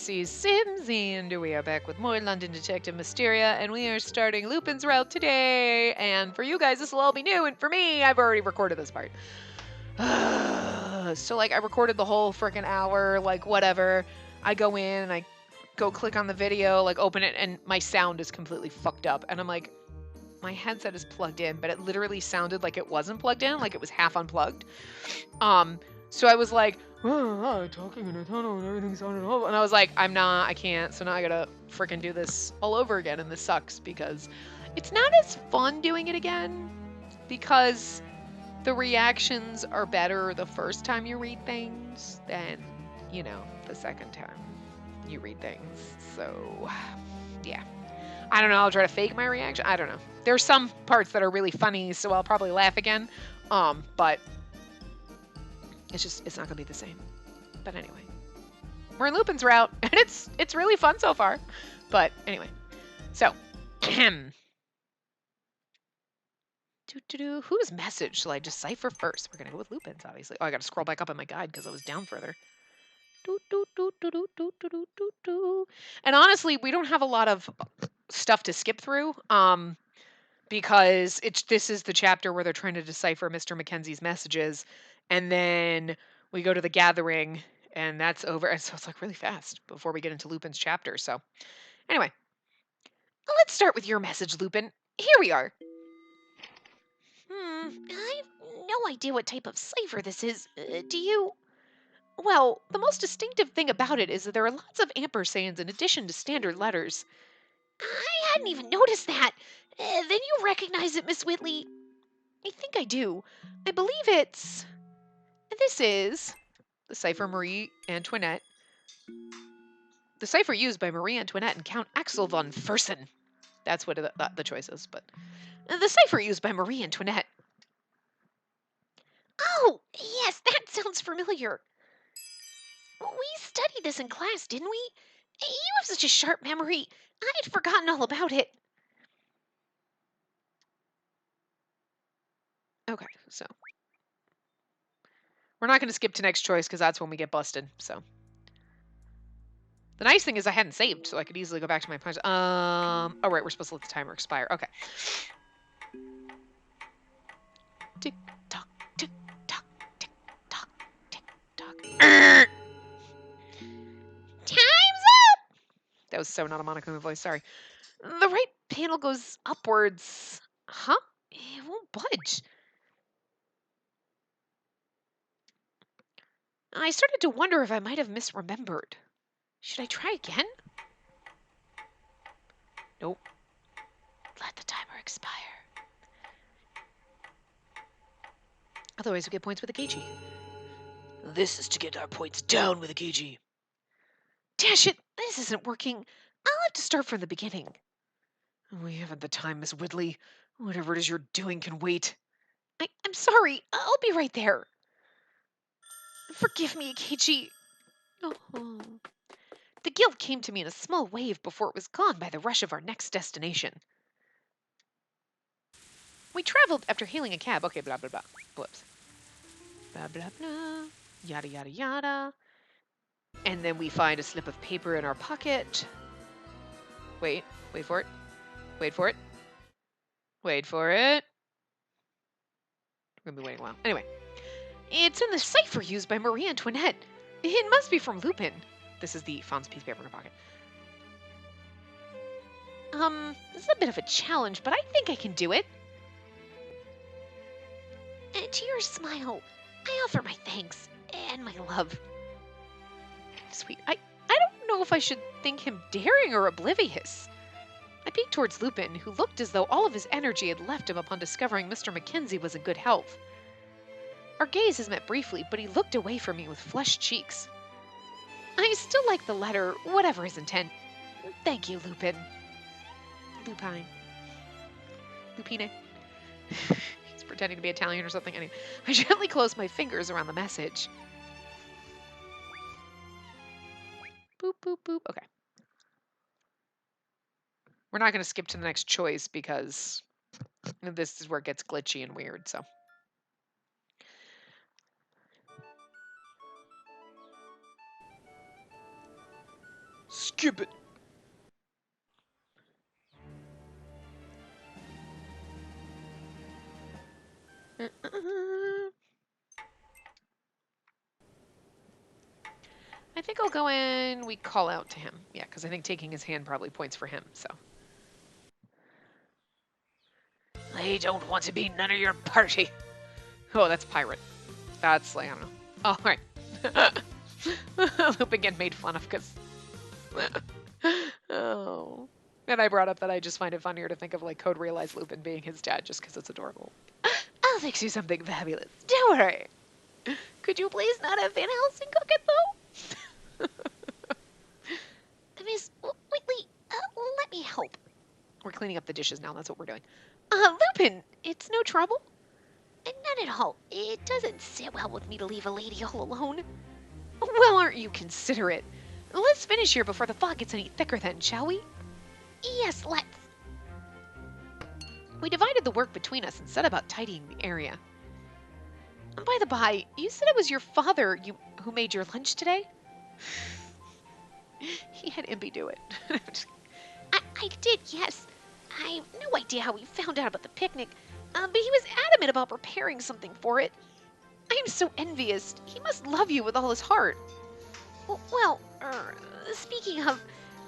Spacey Sims, and we are back with more London Detective Mysteria, and we are starting Lupin's route today. And for you guys, this will all be new, and for me, I've already recorded this part. So, like, I recorded the whole freaking hour, like, whatever. I go in, and I go click on the video, like, open it, and my sound is completely fucked up. And I'm like, my headset is plugged in, but it literally sounded like it wasn't plugged in, like it was half unplugged. So I was like, talking in a tunnel and everything sounded awful. And I was like, I can't. So now I gotta freaking do this all over again. And this sucks because it's not as fun doing it again because the reactions are better the first time you read things than, the second time you read things. So, yeah. I don't know. I'll try to fake my reaction. I don't know. There's some parts that are really funny, so I'll probably laugh again. But it's not gonna be the same. But anyway, we're in Lupin's route, and it's really fun so far. But anyway, so whose message shall I decipher first? We're gonna go with Lupin's, obviously. Oh, I gotta scroll back up in my guide because I was down further. And honestly, we don't have a lot of stuff to skip through. Because this is the chapter where they're trying to decipher Mr. Mackenzie's messages, and then we go to the gathering, and that's over. And so it's like really fast before we get into Lupin's chapter. So anyway, let's start with your message, Lupin. Here we are. I have no idea what type of cipher this is. Do you? Well, the most distinctive thing about it is that there are lots of ampersands in addition to standard letters. I hadn't even noticed that. Then you recognize it, Miss Whitley. I think I do. I believe it's... This is the cipher Marie Antoinette. The cipher used by Marie Antoinette and Count Axel von Fersen. That's what the choice is, but... The cipher used by Marie Antoinette. Oh, yes, that sounds familiar. We studied this in class, didn't we? You have such a sharp memory. I had forgotten all about it. Okay, so... We're not going to skip to next choice because that's when we get busted, so... The nice thing is I hadn't saved, so I could easily go back to my punch. Oh, right, we're supposed to let the timer expire. Okay. Tick tock, tick tock, tick tock, tick tock. Time's up! That was so not a monochrome voice, sorry. The right panel goes upwards. Huh? It won't budge. I started to wonder if I might have misremembered. Should I try again? Nope. Let the timer expire. Otherwise, we get points with a Keiichi. This is to get our points down with a Keiichi. Dash it! This isn't working. I'll have to start from the beginning. We haven't the time, Miss Whitley. Whatever it is you're doing can wait. I'm sorry. I'll be right there. Forgive me, Keiichi. Oh. The guilt came to me in a small wave before it was gone by the rush of our next destination. We traveled after hailing a cab. Okay, blah, blah, blah. Blips. Blah, blah, blah. Yada, yada, yada. And then we find a slip of paper in our pocket. Wait for it. Wait for it. Wait for it. We're gonna be waiting a while. Anyway. It's in the cipher used by Marie Antoinette. It must be from Lupin. This is the Fawn's piece of paper in her pocket. This is a bit of a challenge, but I think I can do it. And to your smile, I offer my thanks and my love. Sweet. I don't know if I should think him daring or oblivious. I peeked towards Lupin, who looked as though all of his energy had left him upon discovering Mr. Mackenzie was in good health. Our gazes met briefly, but he looked away from me with flushed cheeks. I still like the letter, whatever his intent. Thank you, Lupin. Lupine. Lupine. He's pretending to be Italian or something. Anyway, I gently closed my fingers around the message. Boop, boop, boop. Okay. We're not going to skip to the next choice because this is where it gets glitchy and weird, so. skip it. I think I'll go in, we call out to him. Yeah, because I think taking his hand probably points for him, so. I don't want to be none of your party. Oh, that's pirate. That's like, I don't know. Oh, right. Lupin getting made fun of because... oh. And I brought up that I just find it funnier to think of like Code Realized Lupin being his dad just because it's adorable. I'll fix you something fabulous. Don't worry. Could you please not have Van Helsing cook it though? Miss Whitley, let me help. We're cleaning up the dishes now. That's what we're doing. Lupin, it's no trouble. None at all. It doesn't sit well with me to leave a lady all alone. Well, aren't you considerate? Let's finish here before the fog gets any thicker then, shall we? Yes, let's. We divided the work between us and set about tidying the area. By the by, you said it was your father who made your lunch today? He had Impy do it. I did, yes. I have no idea how he found out about the picnic, but he was adamant about preparing something for it. I am so envious. He must love you with all his heart. Well, speaking of,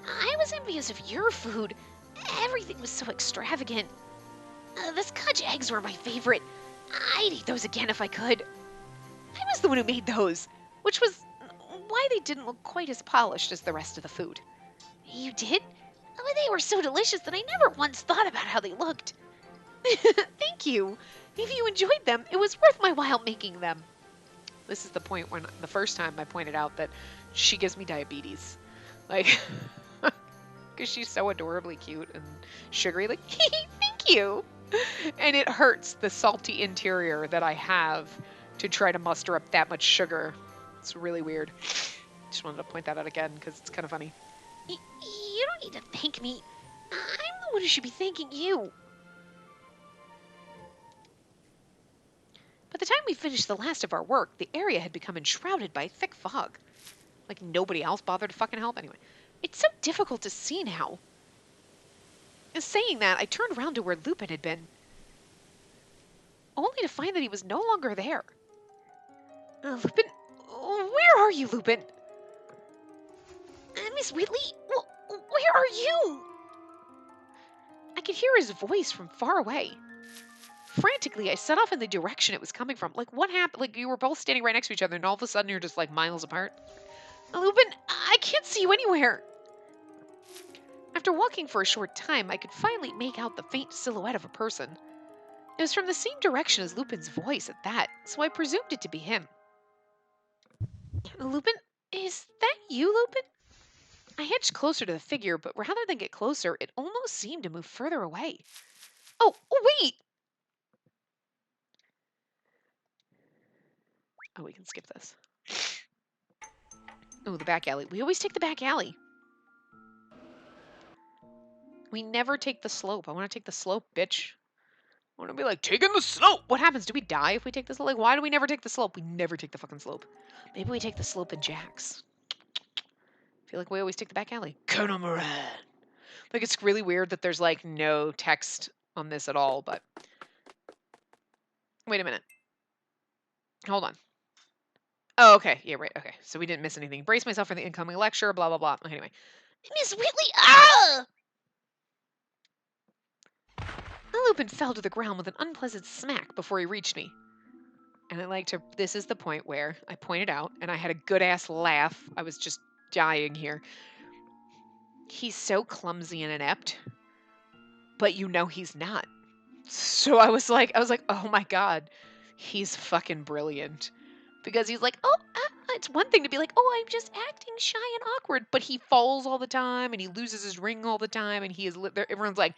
I was envious of your food. Everything was so extravagant. The Scotch eggs were my favorite. I'd eat those again if I could. I was the one who made those, which was why they didn't look quite as polished as the rest of the food. You did? Oh, they were so delicious that I never once thought about how they looked. Thank you. If you enjoyed them, it was worth my while making them. This is the point when the first time I pointed out that she gives me diabetes. Like, because she's so adorably cute and sugary. Like, thank you. And it hurts the salty interior that I have to try to muster up that much sugar. It's really weird. Just wanted to point that out again because it's kind of funny. You don't need to thank me. I'm the one who should be thanking you. By the time we finished the last of our work, the area had become enshrouded by thick fog. Like nobody else bothered to fucking help anyway. It's so difficult to see now. And saying that, I turned around to where Lupin had been, only to find that he was no longer there. Lupin? Where are you, Lupin? Miss Whitley, where are you? I could hear his voice from far away. Frantically, I set off in the direction it was coming from. Like, what happened? Like, you were both standing right next to each other, and all of a sudden you're just, like, miles apart. Lupin, I can't see you anywhere. After walking for a short time, I could finally make out the faint silhouette of a person. It was from the same direction as Lupin's voice at that, so I presumed it to be him. Lupin? Is that you, Lupin? I hedged closer to the figure, but rather than get closer, it almost seemed to move further away. Oh, wait! Oh, we can skip this. Oh, the back alley. We always take the back alley. We never take the slope. I want to take the slope, bitch. I want to be like, taking the slope! What happens? Do we die if we take the slope? Like, why do we never take the slope? We never take the fucking slope. Maybe we take the slope in Jack's. I feel like we always take the back alley. Colonel Moran. Like, it's really weird that there's, like, no text on this at all, but... Wait a minute. Hold on. Oh, okay. Yeah, right. Okay. So we didn't miss anything. Brace myself for the incoming lecture, blah, blah, blah. Okay, anyway. Miss Whitley, ah! Lupin fell to the ground with an unpleasant smack before he reached me. And I like to... This is the point where I pointed out, and I had a good-ass laugh. I was just dying here. He's so clumsy and inept, but you know he's not. So I was like, oh my God, he's fucking brilliant. Because he's like, oh, it's one thing to be like, oh, I'm just acting shy and awkward, but he falls all the time, and he loses his ring all the time, and he is... Everyone's like,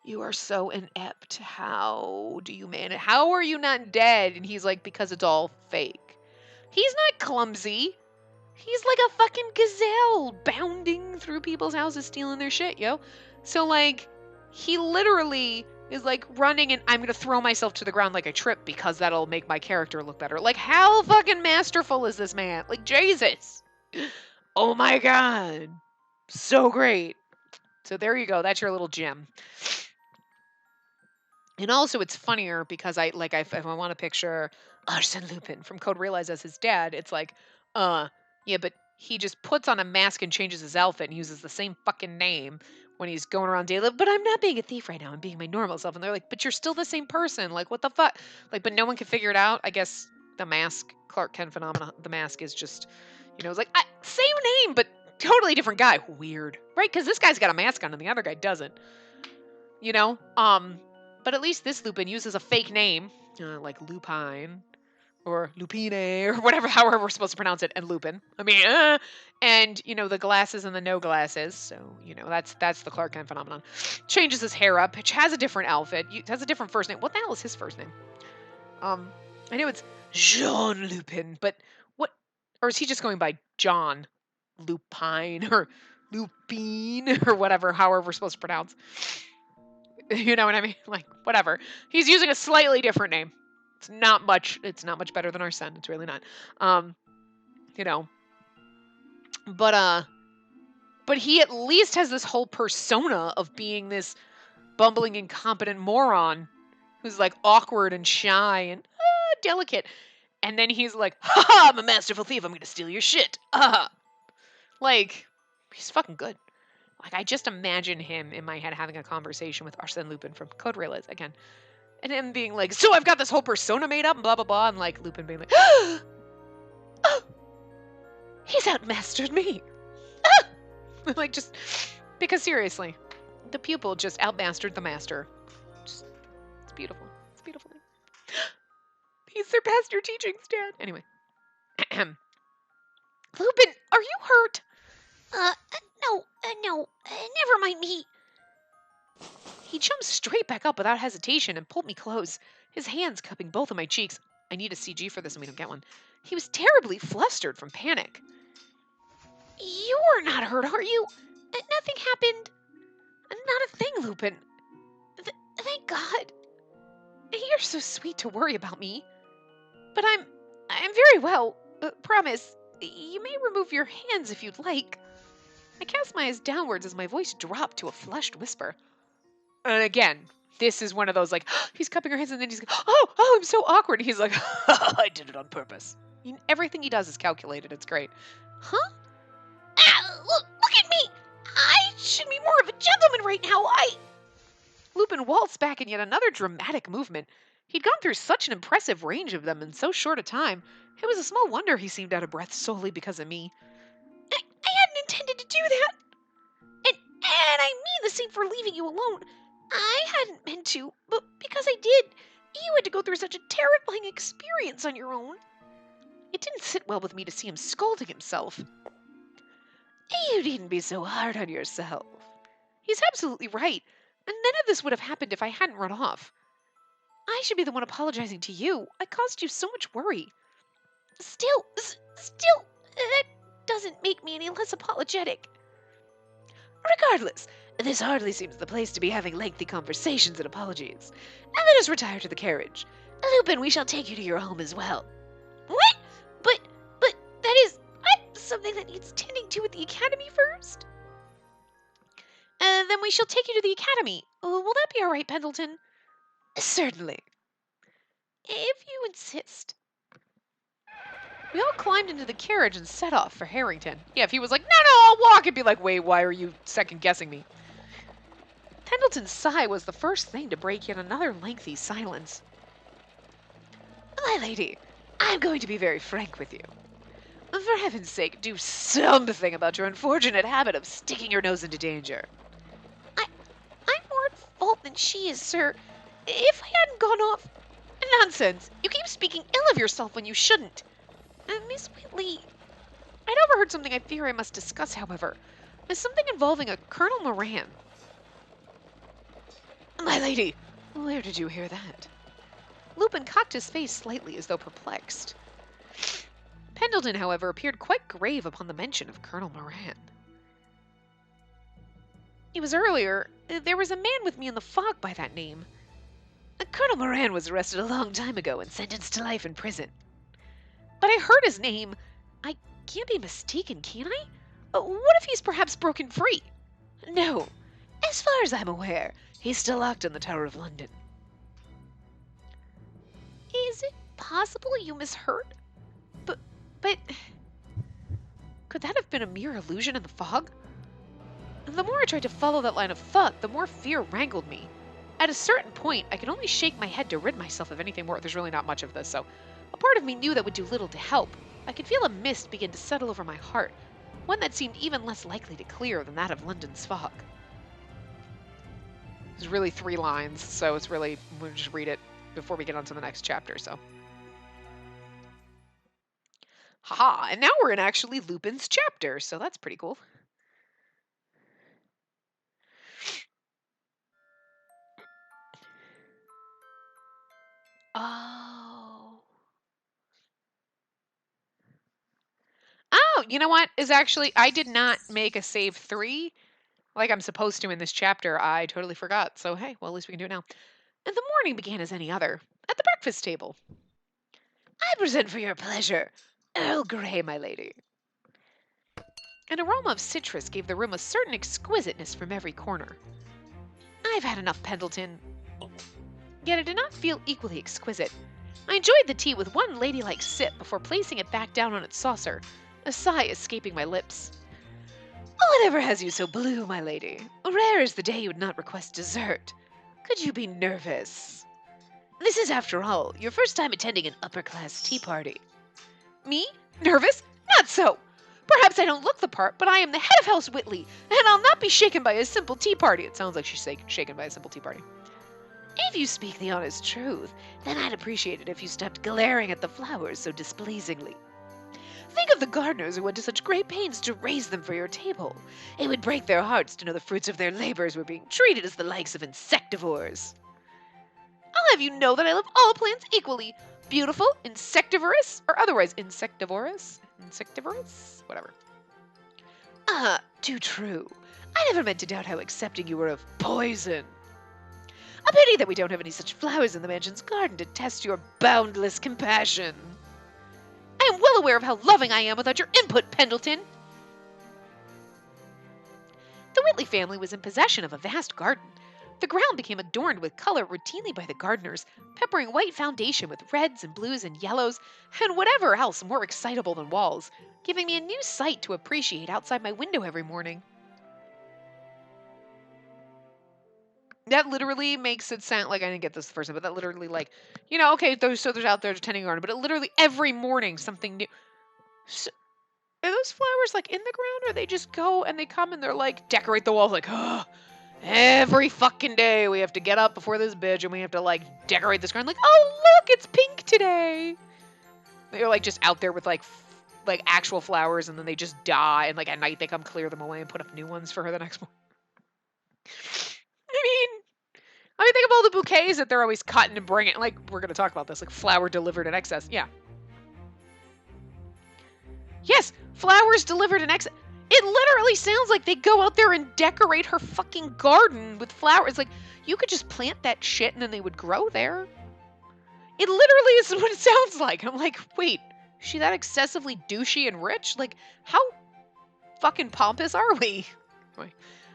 you are so inept. How do you manage? How are you not dead? And he's like, because it's all fake. He's not clumsy. He's like a fucking gazelle bounding through people's houses stealing their shit, yo. So, like, he literally is, like, running and I'm going to throw myself to the ground like I trip because that'll make my character look better. Like, how fucking masterful is this man? Like, Jesus. Oh, my God. So great. So there you go. That's your little gem. And also, it's funnier because if I want to picture Arsène Lupin from Code Realize as his dad, it's like, yeah, but he just puts on a mask and changes his outfit and uses the same fucking name when he's going around daily. But I'm not being a thief right now. I'm being my normal self. And they're like, but you're still the same person. Like, what the fuck? Like, but no one can figure it out. I guess the mask, Clark Kent phenomenon, the mask is just, it's like, same name, but totally different guy. Weird, right? Because this guy's got a mask on and the other guy doesn't. But at least this Lupin uses a fake name, like Lupine or Lupine or whatever, however we're supposed to pronounce it, and Lupin. I mean, and the glasses and the no glasses. So that's the Clark Kent phenomenon. Changes his hair up, has a different outfit, has a different first name. What the hell is his first name? I know it's Jean Lupin, but what? Or is he just going by John Lupine or Lupine or whatever, however we're supposed to pronounce? You know what I mean? Like, whatever. He's using a slightly different name. It's not much better than Arsène. It's really not. You know. But he at least has this whole persona of being this bumbling, incompetent moron who's like awkward and shy and delicate. And then he's like, ha, I'm a masterful thief. I'm going to steal your shit. Like, he's fucking good. Like, I just imagine him in my head having a conversation with Arsène Lupin from Code Realize again. And him being like, so I've got this whole persona made up and blah, blah, blah. And like Lupin being like, oh, he's outmastered me. Like, just, because seriously, the pupil just outmastered the master. Just, it's beautiful. It's beautiful. He surpassed your teachings, Dad. Anyway. Lupin, are you hurt? No, never mind me. He jumped straight back up without hesitation and pulled me close, his hands cupping both of my cheeks. I need a CG for this and we don't get one. He was terribly flustered from panic. You're not hurt, are you? Nothing happened. Not a thing, Lupin. Thank God. You're so sweet to worry about me. But I'm very well. Promise. You may remove your hands if you'd like. I cast my eyes downwards as my voice dropped to a flushed whisper. And again, this is one of those like, he's cupping her hands and then he's like, oh, I'm so awkward. He's like, I did it on purpose. Everything he does is calculated. It's great. Huh? Look at me. I should be more of a gentleman right now. Lupin waltzed back in yet another dramatic movement. He'd gone through such an impressive range of them in so short a time. It was a small wonder he seemed out of breath solely because of me. I hadn't intended to do that. And I mean the same for leaving you alone. I hadn't meant to, but because I did, you had to go through such a terrifying experience on your own. It didn't sit well with me to see him scolding himself. You needn't be so hard on yourself. He's absolutely right, and none of this would have happened if I hadn't run off. I should be the one apologizing to you. I caused you so much worry. Still, that doesn't make me any less apologetic. Regardless, this hardly seems the place to be having lengthy conversations and apologies. And let us retire to the carriage. Lupin, we shall take you to your home as well. What? But that is something that needs tending to at the academy first? Then we shall take you to the academy. Will that be all right, Pendleton? Certainly. If you insist. We all climbed into the carriage and set off for Harrington. Yeah, if he was like, no, I'll walk, it'd be like, wait, why are you second-guessing me? Pendleton's sigh was the first thing to break yet another lengthy silence. My lady, I'm going to be very frank with you. For heaven's sake, do something about your unfortunate habit of sticking your nose into danger. I'm more at fault than she is, sir. If I hadn't gone off... Nonsense! You keep speaking ill of yourself when you shouldn't. Miss Whitley... I'd overheard something I fear I must discuss, however. It's something involving a Colonel Moran. My lady, where did you hear that? Lupin cocked his face slightly as though perplexed. Pendleton, however, appeared quite grave upon the mention of Colonel Moran. It was earlier. There was a man with me in the fog by that name. Colonel Moran was arrested a long time ago and sentenced to life in prison. But I heard his name. I can't be mistaken, can I? What if he's perhaps broken free? No. As far as I'm aware, he's still locked in the Tower of London. Is it possible you misheard? But could that have been a mere illusion in the fog? And the more I tried to follow that line of thought, the more fear wrangled me. At a certain point, I could only shake my head to rid myself of anything more. There's really not much of this, so a part of me knew that would do little to help. I could feel a mist begin to settle over my heart, one that seemed even less likely to clear than that of London's fog. There's really 3 lines, so it's really, we'll just read it before we get on to the next chapter, so. Haha, and now we're in actually Lupin's chapter, so that's pretty cool. Oh. Oh, you know what? Is actually, I did not make a save 3 like I'm supposed to in this chapter. I totally forgot. So, hey, well, at least we can do it now. And the morning began as any other, at the breakfast table. I present for your pleasure, Earl Grey, my lady. An aroma of citrus gave the room a certain exquisiteness from every corner. I've had enough, Pendleton. Yet it did not feel equally exquisite. I enjoyed the tea with one ladylike sip before placing it back down on its saucer, a sigh escaping my lips. Whatever has you so blue, my lady? Rare is the day you would not request dessert. Could you be nervous? This is, after all, your first time attending an upper-class tea party. Me? Nervous? Not so! Perhaps I don't look the part, but I am the head of House Whitley, and I'll not be shaken by a simple tea party. It sounds like she's shaken by a simple tea party. If you speak the honest truth, then I'd appreciate it if you stopped glaring at the flowers so displeasingly. Think of the gardeners who went to such great pains to raise them for your table. It would break their hearts to know the fruits of their labors were being treated as the likes of insectivores. I'll have you know that I love all plants equally. Beautiful, insectivorous, or otherwise insectivorous? Insectivorous? Whatever. Ah, too true. I never meant to doubt how accepting you were of poison. A pity that we don't have any such flowers in the mansion's garden to test your boundless compassion. I am well aware of how loving I am without your input, Pendleton. The Whitley family was in possession of a vast garden. The ground became adorned with color routinely by the gardeners, peppering white foundation with reds and blues and yellows, and whatever else more excitable than walls, giving me a new sight to appreciate outside my window every morning. That literally makes it sound like I didn't get this the first time, but that literally, like, you know, okay, there's out there tending a garden, but it literally every morning something new. So, are those flowers like in the ground, or they just go and they come and they're like decorate the walls? Like, oh, every fucking day we have to get up before this bitch and we have to like decorate this ground. Like, oh look, it's pink today. They're like just out there with like actual flowers, and then they just die, and like at night they come clear them away and put up new ones for her the next morning. I mean, think of all the bouquets that they're always cutting and bringing. Like, we're going to talk about this, like flower delivered in excess. Yeah. Yes, flowers delivered in excess. It literally sounds like they go out there and decorate her fucking garden with flowers. Like, you could just plant that shit and then they would grow there. It literally is what it sounds like. I'm like, wait, is she that excessively douchey and rich? Like, how fucking pompous are we?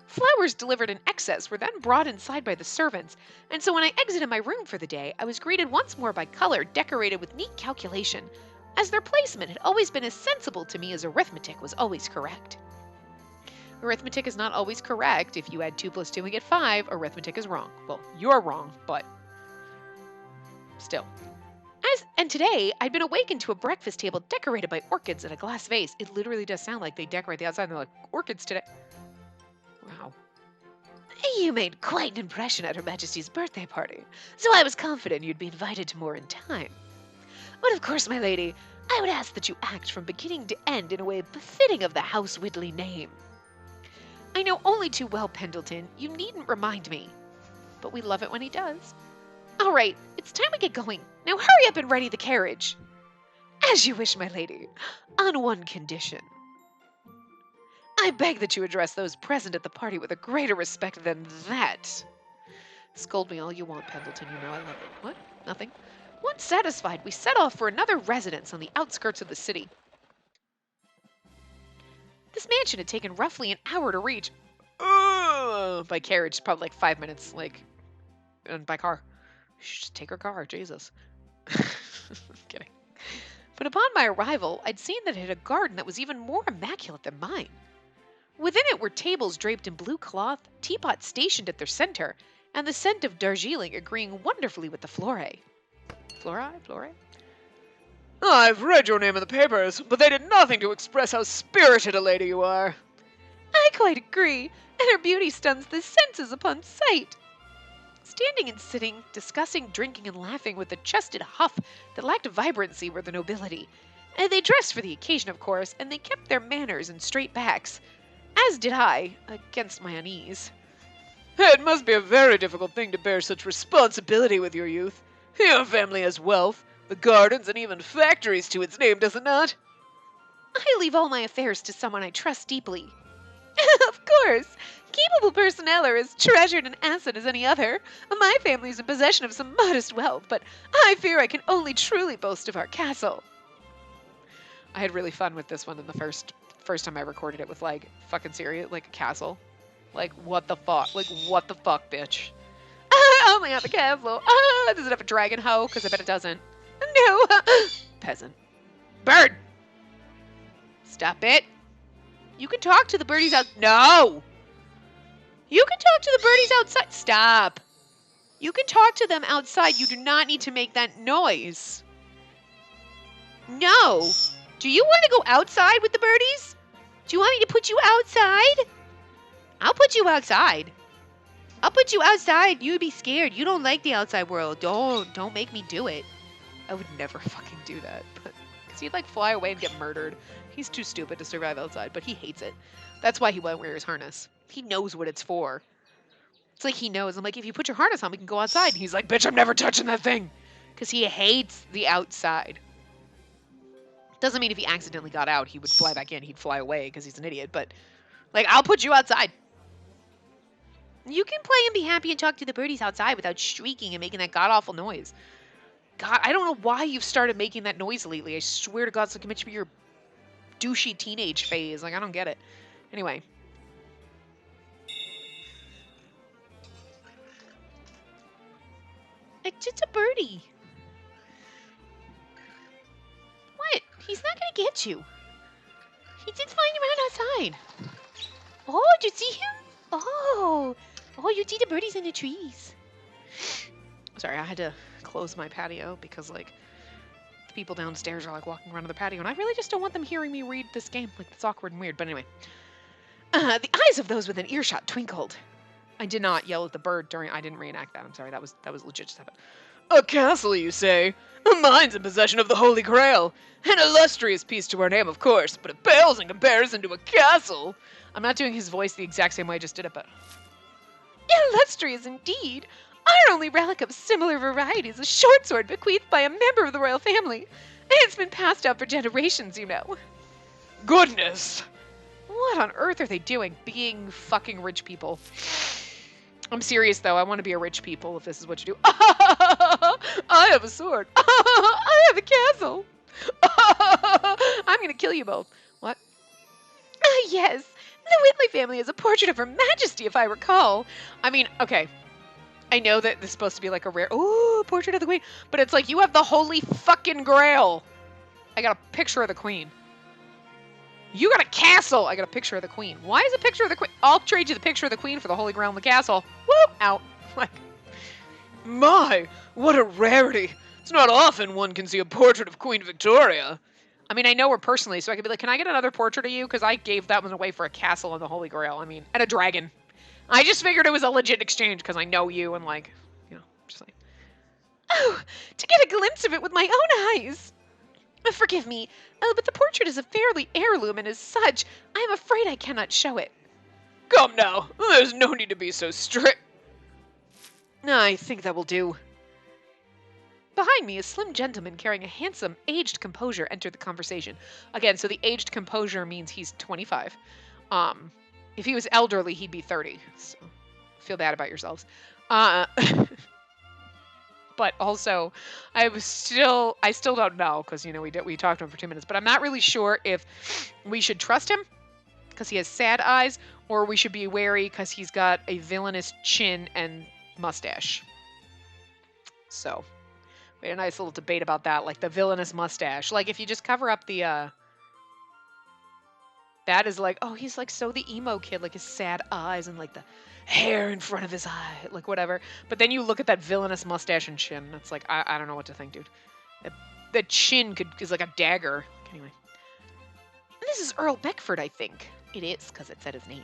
Flowers delivered in excess were then brought inside by the servants, and so when I exited my room for the day, I was greeted once more by color decorated with neat calculation, as their placement had always been as sensible to me as arithmetic was always correct. Arithmetic is not always correct. If you add 2 plus 2 and get 5, arithmetic is wrong. Well, you're wrong, but still. And today, I'd been awakened to a breakfast table decorated by orchids in a glass vase. It literally does sound like they decorate the outside and they're like, orchids today. Wow. You made quite an impression at Her Majesty's birthday party, so I was confident you'd be invited to more in time. But of course, my lady, I would ask that you act from beginning to end in a way befitting of the House Whitley name. I know only too well, Pendleton. You needn't remind me. But we love it when he does. All right, it's time we get going. Now hurry up and ready the carriage. As you wish, my lady, on one condition. I beg that you address those present at the party with a greater respect than that. Scold me all you want, Pendleton. You know I love it. What? Nothing. Once satisfied, we set off for another residence on the outskirts of the city. This mansion had taken roughly an hour to reach. By carriage, probably like 5 minutes, like, and by car. She should just take her car, Jesus. Kidding. But upon my arrival, I'd seen that it had a garden that was even more immaculate than mine. Within it were tables draped in blue cloth, teapots stationed at their center, and the scent of Darjeeling agreeing wonderfully with the flora. Flora? I've read your name in the papers, but they did nothing to express how spirited a lady you are. I quite agree, and her beauty stuns the senses upon sight. Standing and sitting, discussing, drinking, and laughing with a chested huff that lacked vibrancy were the nobility. And they dressed for the occasion, of course, and they kept their manners and straight backs. As did I, against my unease. It must be a very difficult thing to bear such responsibility with your youth. Your family has wealth, the gardens, and even factories to its name, does it not? I leave all my affairs to someone I trust deeply. Of course, capable personnel are as treasured an asset as any other. My family is in possession of some modest wealth, but I fear I can only truly boast of our castle. I had really fun with this one in the first time I recorded it with, like, fucking serious, like, a castle. Like, what the fuck? Like, what the fuck, bitch? I only have a castle. Does it have a dragon hoe? Because I bet it doesn't. No. Peasant. Bird! Stop it. You can talk to the birdies out. No! You can talk to the birdies outside. Stop. You can talk to them outside. You do not need to make that noise. No. Do you want to go outside with the birdies? Do you want me to put you outside? I'll put you outside. I'll put you outside. You'd be scared. You don't like the outside world. Don't make me do it. I would never fucking do that. Because he'd like fly away and get murdered. He's too stupid to survive outside, but he hates it. That's why he won't wear his harness. He knows what it's for. It's like he knows. I'm like, if you put your harness on, we can go outside. And he's like, bitch, I'm never touching that thing. Because he hates the outside. Doesn't mean if he accidentally got out, he would fly back in. He'd fly away because he's an idiot. But, like, I'll put you outside. You can play and be happy and talk to the birdies outside without shrieking and making that god-awful noise. God, I don't know why you've started making that noise lately. I swear to God, it's like it must be your douchey teenage phase. Like, I don't get it. Anyway. It's just a birdie. What? He's not gonna get you. He did flying around outside. Oh, did you see him? Oh, you see the birdies in the trees. Sorry, I had to close my patio because, like, the people downstairs are, like, walking around the patio, and I really just don't want them hearing me read this game. Like, it's awkward and weird, but anyway. The eyes of those within earshot twinkled. I did not yell at the bird during... I didn't reenact that. I'm sorry. That was legit just happened. A castle, you say? Mine's in possession of the Holy Grail. An illustrious piece to our name, of course, but it pales in comparison to a castle. I'm not doing his voice the exact same way I just did it, but... Illustrious indeed. Our only relic of similar variety is a short sword bequeathed by a member of the royal family. It's been passed down for generations, you know. Goodness! What on earth are they doing? Being fucking rich people. I'm serious, though. I want to be a rich people if this is what you do. I have a sword. I have a castle. I'm going to kill you both. What? Yes. The Whitley family has a portrait of Her Majesty, if I recall. I mean, okay. I know that this is supposed to be like a rare... Ooh, portrait of the queen. But it's like, you have the Holy fucking Grail. I got a picture of the queen. You got a castle. I got a picture of the queen. Why is a picture of the queen? I'll trade you the picture of the queen for the Holy Grail and the castle. Woo! Out. Like, my, what a rarity. It's not often one can see a portrait of Queen Victoria. I mean, I know her personally, so I could be like, can I get another portrait of you? Because I gave that one away for a castle and the Holy Grail. I mean, and a dragon. I just figured it was a legit exchange because I know you and, like, you know, just like... Oh, to get a glimpse of it with my own eyes. Forgive me, but the portrait is a fairly heirloom, and as such, I am afraid I cannot show it. Come now, there's no need to be so strict. I think that will do. Behind me, a slim gentleman carrying a handsome, aged composure entered the conversation. Again, so the aged composure means he's 25. If he was elderly, he'd be 30. So, feel bad about yourselves. But also, I still don't know, because, you know, we talked to him for 2 minutes, but I'm not really sure if we should trust him because he has sad eyes, or we should be wary because he's got a villainous chin and mustache. So, we had a nice little debate about that, like the villainous mustache. Like, if you just cover up the, that is like, oh, he's like so the emo kid, like his sad eyes and like the hair in front of his eye, like whatever. But then you look at that villainous mustache and chin, and it's like, I don't know what to think, dude. The chin is like a dagger. Anyway. This is Earl Beckford, I think. It is, because it said his name.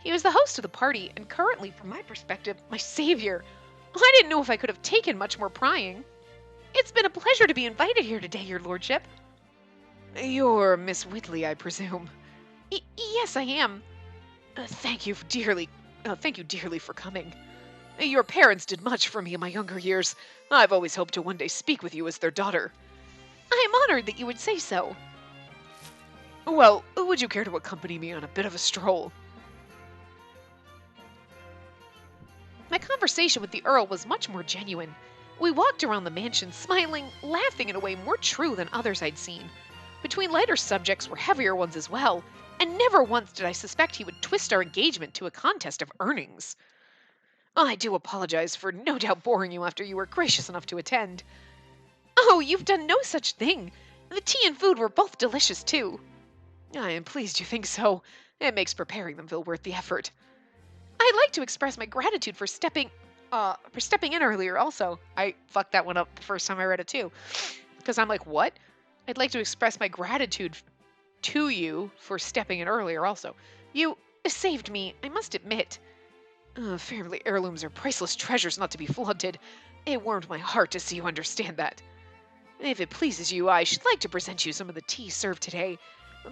He was the host of the party, and currently, from my perspective, my savior. I didn't know if I could have taken much more prying. It's been a pleasure to be invited here today, your lordship. You're Miss Whitley, I presume. Yes, I am. Thank you dearly for coming. Your parents did much for me in my younger years. I've always hoped to one day speak with you as their daughter. I am honored that you would say so. Well, would you care to accompany me on a bit of a stroll? My conversation with the Earl was much more genuine. We walked around the mansion, smiling, laughing in a way more true than others I'd seen. Between lighter subjects were heavier ones as well, and never once did I suspect he would twist our engagement to a contest of earnings. I do apologize for no doubt boring you after you were gracious enough to attend. Oh, you've done no such thing. The tea and food were both delicious, too. I am pleased you think so. It makes preparing them feel worth the effort. I'd like to express my gratitude for stepping in earlier also. I fucked that one up the first time I read it, too. Because I'm like, what? I'd like to express my gratitude to you for stepping in earlier also. You saved me, I must admit. Family heirlooms are priceless treasures not to be flaunted. It warmed my heart to see you understand that. If it pleases you, I should like to present you some of the tea served today.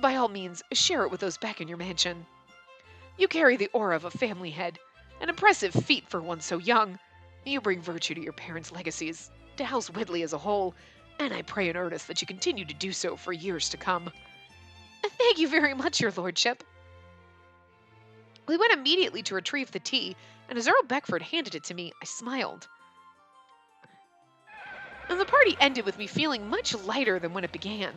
By all means, share it with those back in your mansion. You carry the aura of a family head, an impressive feat for one so young. You bring virtue to your parents' legacies, to House Whitley as a whole, and I pray in earnest that you continue to do so for years to come. Thank you very much, your lordship. We went immediately to retrieve the tea, and as Earl Beckford handed it to me, I smiled. And the party ended with me feeling much lighter than when it began.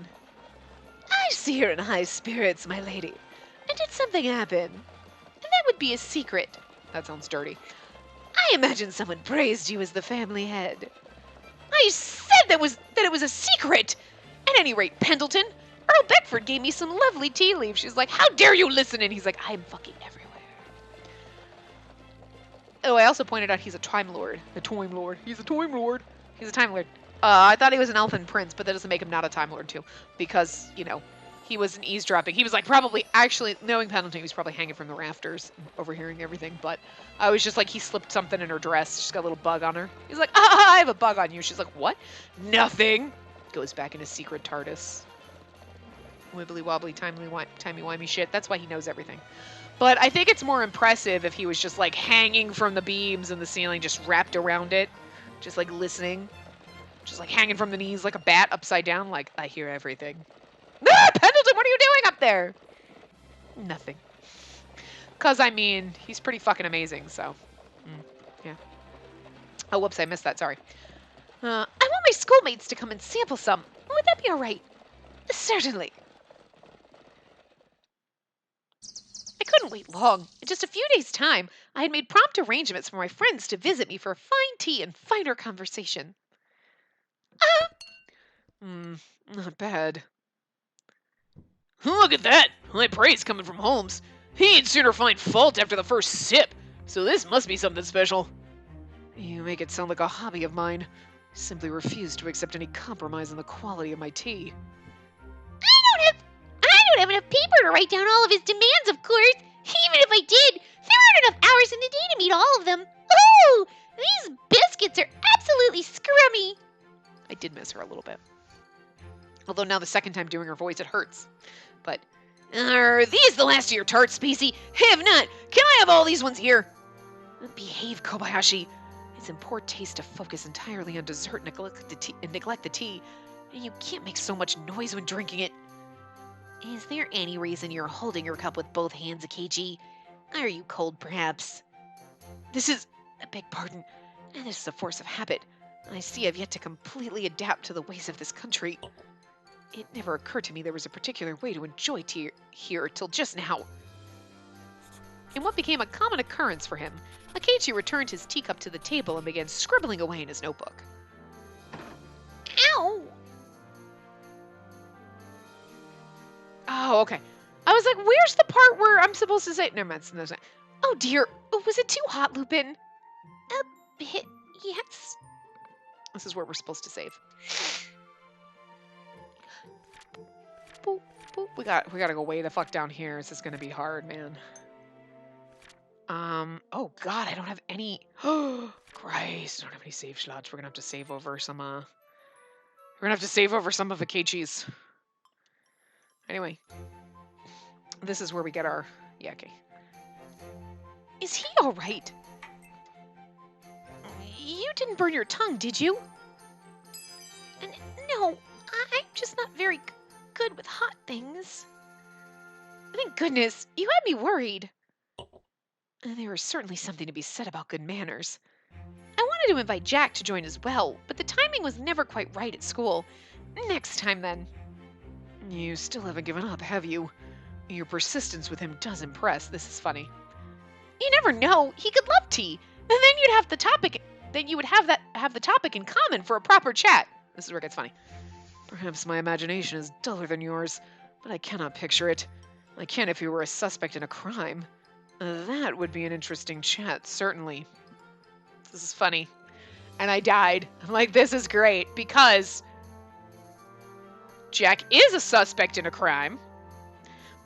I see you're in high spirits, my lady. And did something happen? That would be a secret. That sounds dirty. I imagine someone praised you as the family head. I said that it was a secret! At any rate, Pendleton, Earl Beckford gave me some lovely tea leaves. She's like, how dare you listen? And he's like, I'm fucking everywhere. Oh, I also pointed out he's a Time Lord. A Time Lord. He's a Time Lord. He's a Time Lord. I thought he was an elfin prince, but that doesn't make him not a Time Lord, too. Because, you know, he was an eavesdropping. He was, like, probably, actually, knowing Pendleton, he was probably hanging from the rafters, overhearing everything. But I was just like, he slipped something in her dress. She's got a little bug on her. He's like, I have a bug on you. She's like, what? Nothing. Goes back in his secret TARDIS. Wibbly wobbly, timey-wimey shit. That's why he knows everything. But I think it's more impressive if he was just, like, hanging from the beams in the ceiling, just wrapped around it. Just, like, listening. Just, like, hanging from the knees like a bat upside down. Like, I hear everything. Ah, Pendleton, what are you doing up there? Nothing. Because, I mean, he's pretty fucking amazing, so. Yeah. Oh, whoops, I missed that. Sorry. I want my schoolmates to come and sample some. Would that be all right? Certainly. I couldn't wait long. In just a few days' time, I had made prompt arrangements for my friends to visit me for fine tea and finer conversation. Not bad. Look at that! High praise coming from Holmes. He'd sooner find fault after the first sip, so this must be something special. You make it sound like a hobby of mine. I simply refuse to accept any compromise in the quality of my tea. I don't have enough paper to write down all of his demands, of course. Even if I did, there aren't enough hours in the day to meet all of them. Ooh, these biscuits are absolutely scrummy. I did miss her a little bit. Although now the second time doing her voice, it hurts. But, are these the last of your tarts, Spacey? If not, can I have all these ones here? Behave, Kobayashi. It's in poor taste to focus entirely on dessert and neglect the tea. And you can't make so much noise when drinking it. Is there any reason you're holding your cup with both hands, Akechi? Are you cold, perhaps? This is... I beg pardon. This is a force of habit. I see I've yet to completely adapt to the ways of this country. It never occurred to me there was a particular way to enjoy tea here till just now. In what became a common occurrence for him, Akechi returned his teacup to the table and began scribbling away in his notebook. Ow! Oh, okay. I was like, where's the part where I'm supposed to say... Never mind. Oh, dear. Was it too hot, Lupin? A bit, yes. This is where we're supposed to save. Boop, boop. We gotta go way the fuck down here. This is gonna be hard, man. Oh god, I don't have any... Christ, I don't have any save slots. We're gonna have to save over some, We're gonna have to save over some of Akechi's. Anyway. This is where we get our... Yeah, okay. Is he alright? You didn't burn your tongue, did you? No, I'm just not very good with hot things. Thank goodness. You had me worried. There is certainly something to be said about good manners. I wanted to invite Jack to join as well, but the timing was never quite right at school. Next time, then. You still haven't given up, have you? Your persistence with him does impress. This is funny. You never know. He could love tea. And then you'd have the topic... Then you would have the topic in common for a proper chat. This is where it gets funny. Perhaps my imagination is duller than yours, but I cannot picture it. I can if you were a suspect in a crime. That would be an interesting chat, certainly. This is funny. And I died. I'm like, this is great, because Jack is a suspect in a crime,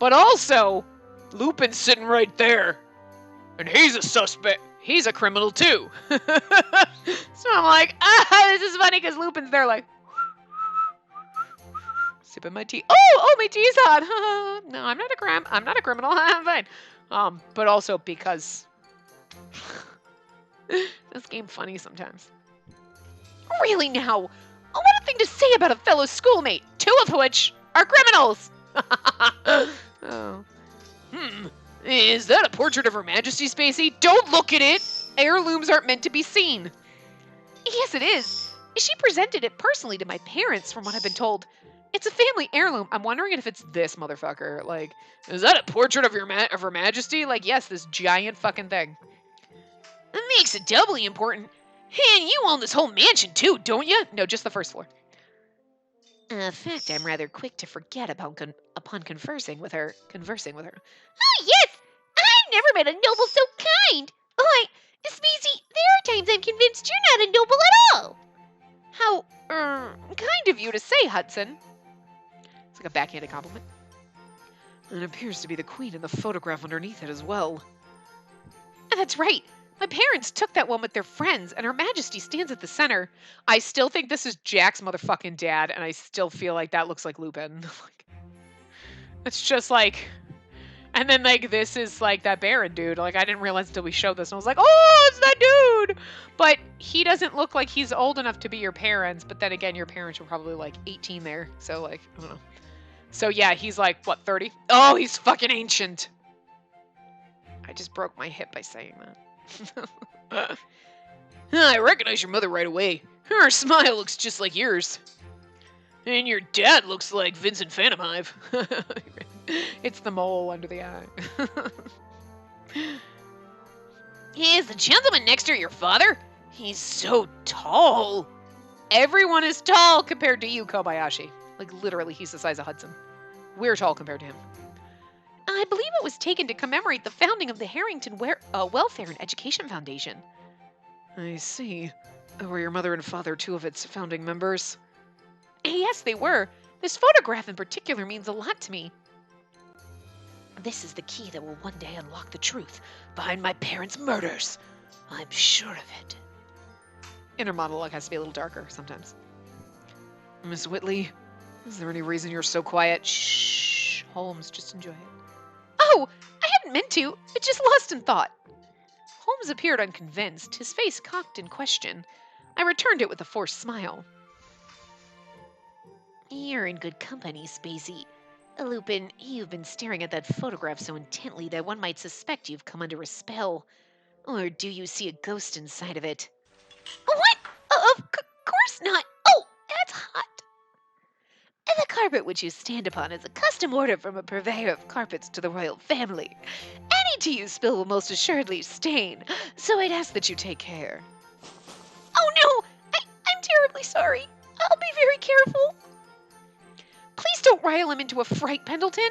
but also Lupin's sitting right there, and he's a suspect. He's a criminal too. So I'm like, this is funny because Lupin's there like, sipping my tea. Oh, my tea's hot. No, I'm not a crime. I'm not a criminal. I'm fine. But also because this game's funny sometimes. Really now? What a thing to say about a fellow schoolmate, two of which are criminals. Oh. Is that a portrait of Her Majesty, Spacey? Don't look at it! Heirlooms aren't meant to be seen. Yes, it is. She presented it personally to my parents, from what I've been told. It's a family heirloom. I'm wondering if it's this motherfucker. Like, is that a portrait of Her Majesty? Like, yes, this giant fucking thing. That makes it doubly important. And you own this whole mansion too, don't you? No, just the first floor. In fact, I'm rather quick to forget upon conversing with her. Oh, yes! I've never met a noble so kind. Why, Spacey, there are times I'm convinced you're not a noble at all. How, kind of you to say, Hudson. It's like a backhanded compliment. It appears to be the queen in the photograph underneath it as well. That's right. My parents took that one with their friends, and Her Majesty stands at the center. I still think this is Jack's motherfucking dad, and I still feel like that looks like Lupin. It's just like... And then, like, this is, like, that Baron dude. Like, I didn't realize until we showed this, and I was like, oh, it's that dude! But he doesn't look like he's old enough to be your parents, but then again, your parents were probably, like, 18 there. So, like, I don't know. So, yeah, he's, like, what, 30? Oh, he's fucking ancient! I just broke my hip by saying that. I recognize your mother right away. Her smile looks just like yours. And your dad looks like Vincent Van Gogh. It's the mole under the eye. Is the gentleman next to your father? He's so tall. Everyone is tall compared to you, Kobayashi. Like, literally, he's the size of Hudson. We're tall compared to him. I believe it was taken to commemorate the founding of the Harrington Welfare and Education Foundation. I see. Were your mother and father two of its founding members? Yes, they were. This photograph in particular means a lot to me. This is the key that will one day unlock the truth behind my parents' murders. I'm sure of it. Inner monologue has to be a little darker sometimes. Miss Whitley, is there any reason you're so quiet? Shh, Holmes, just enjoy it. Oh, I hadn't meant to. It just lost in thought. Holmes appeared unconvinced, his face cocked in question. I returned it with a forced smile. You're in good company, Spacey. Lupin, you've been staring at that photograph so intently that one might suspect you've come under a spell. Or do you see a ghost inside of it? What? Of course not. Oh, that's hot. The carpet which you stand upon is a custom order from a purveyor of carpets to the royal family. Any tea you spill will most assuredly stain, so I'd ask that you take care. Oh no! I'm terribly sorry. I'll be very careful. Please don't rile him into a fright, Pendleton.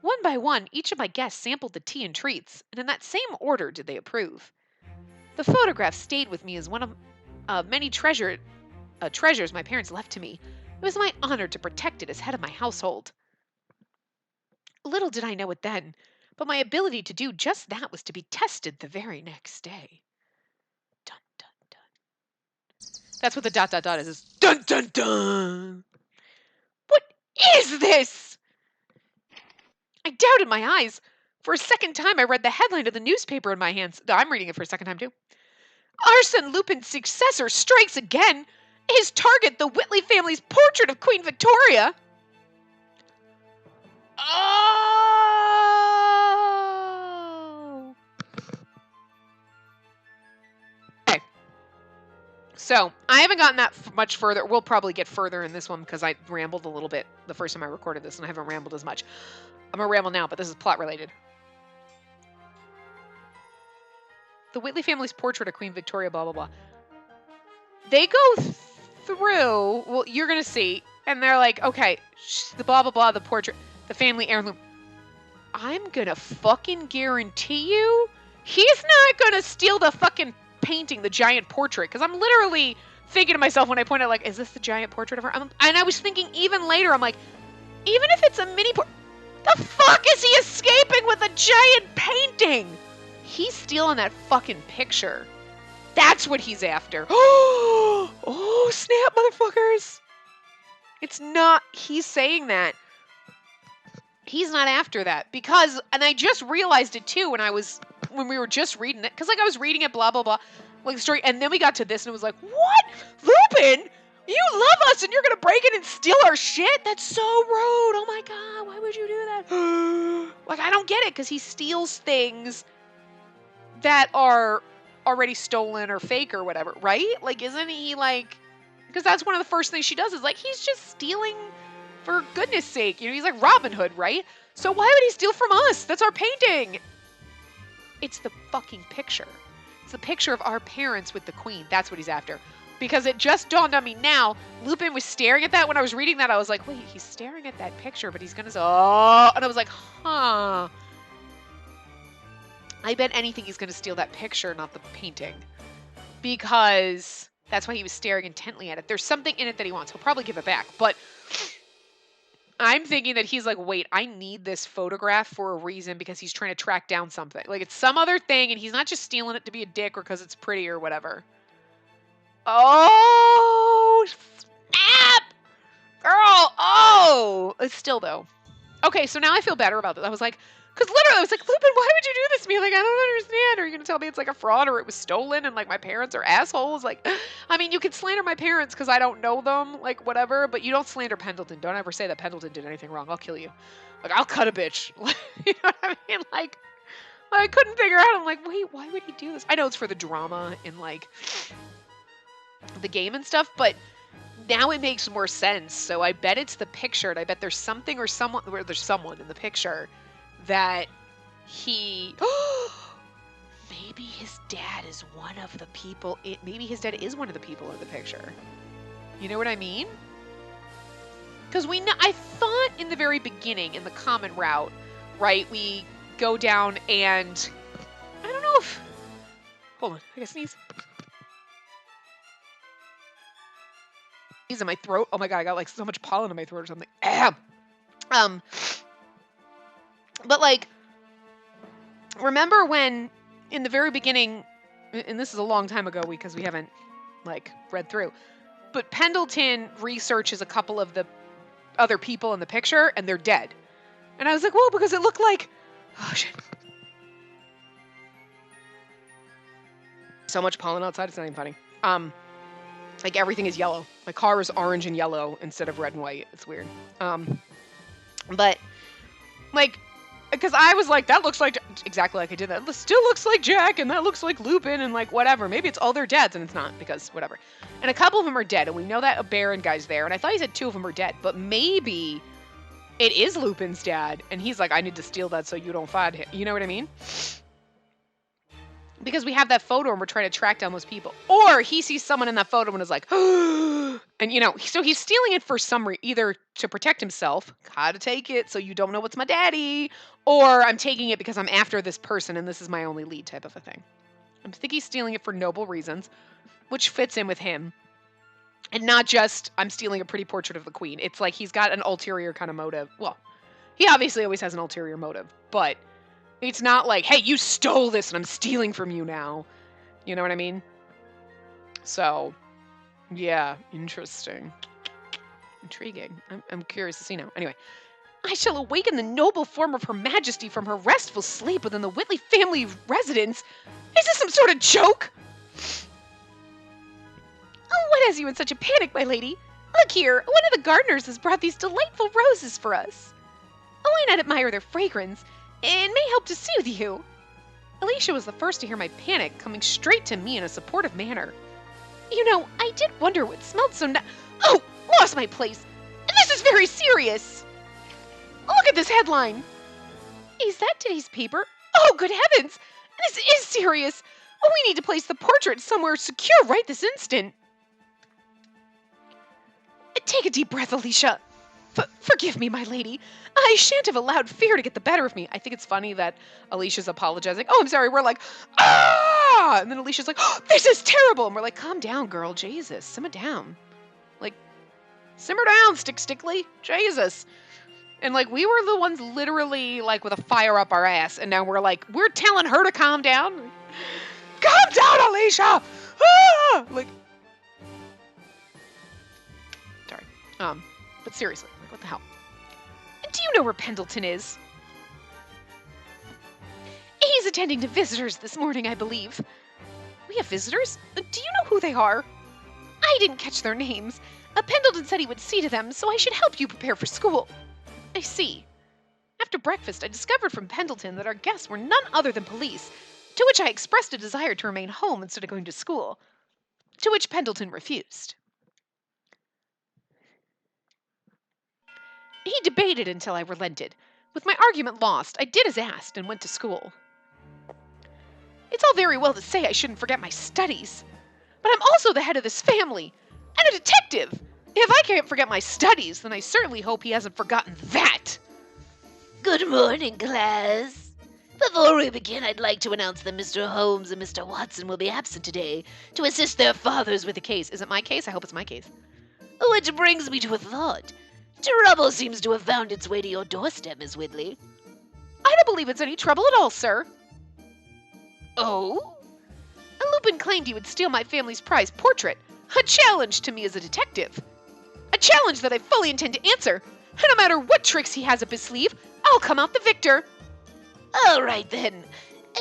One by one, each of my guests sampled the tea and treats, and in that same order did they approve. The photograph stayed with me as one of many treasures my parents left to me. It was my honor to protect it as head of my household. Little did I know it then, but my ability to do just that was to be tested the very next day. Dun, dun, dun. That's what the ... is. Dun, dun, dun. What is this? I doubted my eyes. For a second time, I read the headline of the newspaper in my hands. I'm reading it for a second time, too. Arsène Lupin's successor strikes again. His target, the Whitley family's portrait of Queen Victoria. Oh! Okay. So, I haven't gotten that much further. We'll probably get further in this one because I rambled a little bit the first time I recorded this, and I haven't rambled as much. I'm going to ramble now, but this is plot related. The Whitley family's portrait of Queen Victoria, blah, blah, blah. They go through, well, you're going to see, and they're like, okay, the blah, blah, blah, the portrait, the family heirloom. I'm going to fucking guarantee you he's not going to steal the fucking painting, the giant portrait, because I'm literally thinking to myself when I point out, like, is this the giant portrait of her? And I was thinking even later, I'm like, even if it's a mini portrait, the fuck is he escaping with a giant painting? He's stealing that fucking picture. That's what he's after. Oh, snap, motherfuckers. It's not, he's saying that. He's not after that because, and I just realized it too when we were just reading it, because like I was reading it, blah, blah, blah, like the story, and then we got to this and it was like, what? Lupin? You love us and you're going to break in and steal our shit? That's so rude. Oh my God, why would you do that? Like, I don't get it because he steals things that are already stolen or fake or whatever, right? Like, isn't he like, because that's one of the first things she does is like, he's just stealing for goodness sake. You know, he's like Robin Hood, right? So why would he steal from us? That's our painting. It's the fucking picture. It's the picture of our parents with the queen. That's what he's after. Because it just dawned on me now, Lupin was staring at that. When I was reading that, I was like, wait, he's staring at that picture, but he's going to say, oh, and I was like, huh. I bet anything he's going to steal that picture, not the painting. Because that's why he was staring intently at it. There's something in it that he wants. He'll probably give it back. But I'm thinking that he's like, wait, I need this photograph for a reason because he's trying to track down something. Like, it's some other thing, and he's not just stealing it to be a dick or because it's pretty or whatever. Oh, snap! Girl, oh! It's still, though. Okay, so now I feel better about this. I was like, because literally I was like, Lupin, why would you do this to me? Like, I don't understand. Are you going to tell me it's like a fraud or it was stolen and like my parents are assholes? Like, I mean, you can slander my parents because I don't know them, like whatever, but you don't slander Pendleton. Don't ever say that Pendleton did anything wrong. I'll kill you. Like, I'll cut a bitch. You know what I mean? Like, I couldn't figure out. I'm like, wait, why would he do this? I know it's for the drama in like the game and stuff, but now it makes more sense. So I bet it's the picture, and I bet there's something or someone, where there's someone in the picture that he, maybe his dad is one of the people, maybe his dad is one of the people in the picture. You know what I mean? Because we know, I thought in the very beginning, in the common route, right, we go down and, I don't know if, hold on, I gotta sneeze. Sneeze in my throat. Oh my God, I got like so much pollen in my throat or something. But like, remember when in the very beginning, and this is a long time ago because we haven't like read through, but Pendleton researches a couple of the other people in the picture and they're dead. And I was like, well, because it looked like, oh shit. So much pollen outside, it's not even funny. Like everything is yellow. My car is orange and yellow instead of red and white. It's weird. But like, because I was like, that looks like, exactly like I did that. It still looks like Jack, and that looks like Lupin, and like, whatever. Maybe it's all their dads, and it's not, because whatever. And a couple of them are dead, and we know that a Baron guy's there, and I thought he said 2 of them are dead, but maybe it is Lupin's dad. And he's like, I need to steal that so you don't find him. You know what I mean? Because we have that photo and we're trying to track down those people. Or he sees someone in that photo and is like, and so he's stealing it for some reason, either to protect himself, gotta take it so you don't know what's my daddy, or I'm taking it because I'm after this person and this is my only lead type of a thing. I think he's stealing it for noble reasons, which fits in with him. And not just, I'm stealing a pretty portrait of the queen. It's like he's got an ulterior kind of motive. Well, he obviously always has an ulterior motive, but it's not like, hey, you stole this and I'm stealing from you now. You know what I mean? So, yeah, interesting. Intriguing. I'm curious to see now. Anyway, I shall awaken the noble form of Her Majesty from her restful sleep within the Whitley family residence. Is this some sort of joke? Oh, what has you in such a panic, my lady? Look here, one of the gardeners has brought these delightful roses for us. Oh, why not admire their fragrance? It may help to soothe you. Alicia was the first to hear my panic, coming straight to me in a supportive manner. You know, I did wonder what smelled so Oh, lost my place. This is very serious. Look at this headline. Is that today's paper? Oh, good heavens. This is serious. Oh, we need to place the portrait somewhere secure right this instant. Take a deep breath, Alicia. Forgive me, my lady. I shan't have allowed fear to get the better of me. I think it's funny that Alicia's apologizing. Oh, I'm sorry. We're like, ah! And then Alicia's like, oh, this is terrible. And we're like, calm down, girl. Jesus, simmer down. Like, simmer down, Stickly. Jesus. And like, we were the ones literally like with a fire up our ass. And now we're like, we're telling her to calm down. Calm down, Alicia! Ah! Like, sorry. But seriously, like, what the hell? Do you know where Pendleton is? He's attending to visitors this morning, I believe. We have visitors? Do you know who they are? I didn't catch their names. Pendleton said he would see to them, so I should help you prepare for school. I see. After breakfast, I discovered from Pendleton that our guests were none other than police, to which I expressed a desire to remain home instead of going to school, to which Pendleton refused. He debated until I relented. With my argument lost, I did as asked and went to school. It's all very well to say I shouldn't forget my studies, but I'm also the head of this family, and a detective. If I can't forget my studies, then I certainly hope he hasn't forgotten that. Good morning, class. Before we begin, I'd like to announce that Mr. Holmes and Mr. Watson will be absent today to assist their fathers with The case. Is it my case? I hope it's my case. Which brings me to a thought. Trouble seems to have found its way to your doorstep, Miss Whitley. I don't believe it's any trouble at all, sir. Oh? Lupin claimed he would steal my family's prized portrait. A challenge to me as a detective. A challenge that I fully intend to answer. And no matter what tricks he has up his sleeve, I'll come out the victor. All right, then.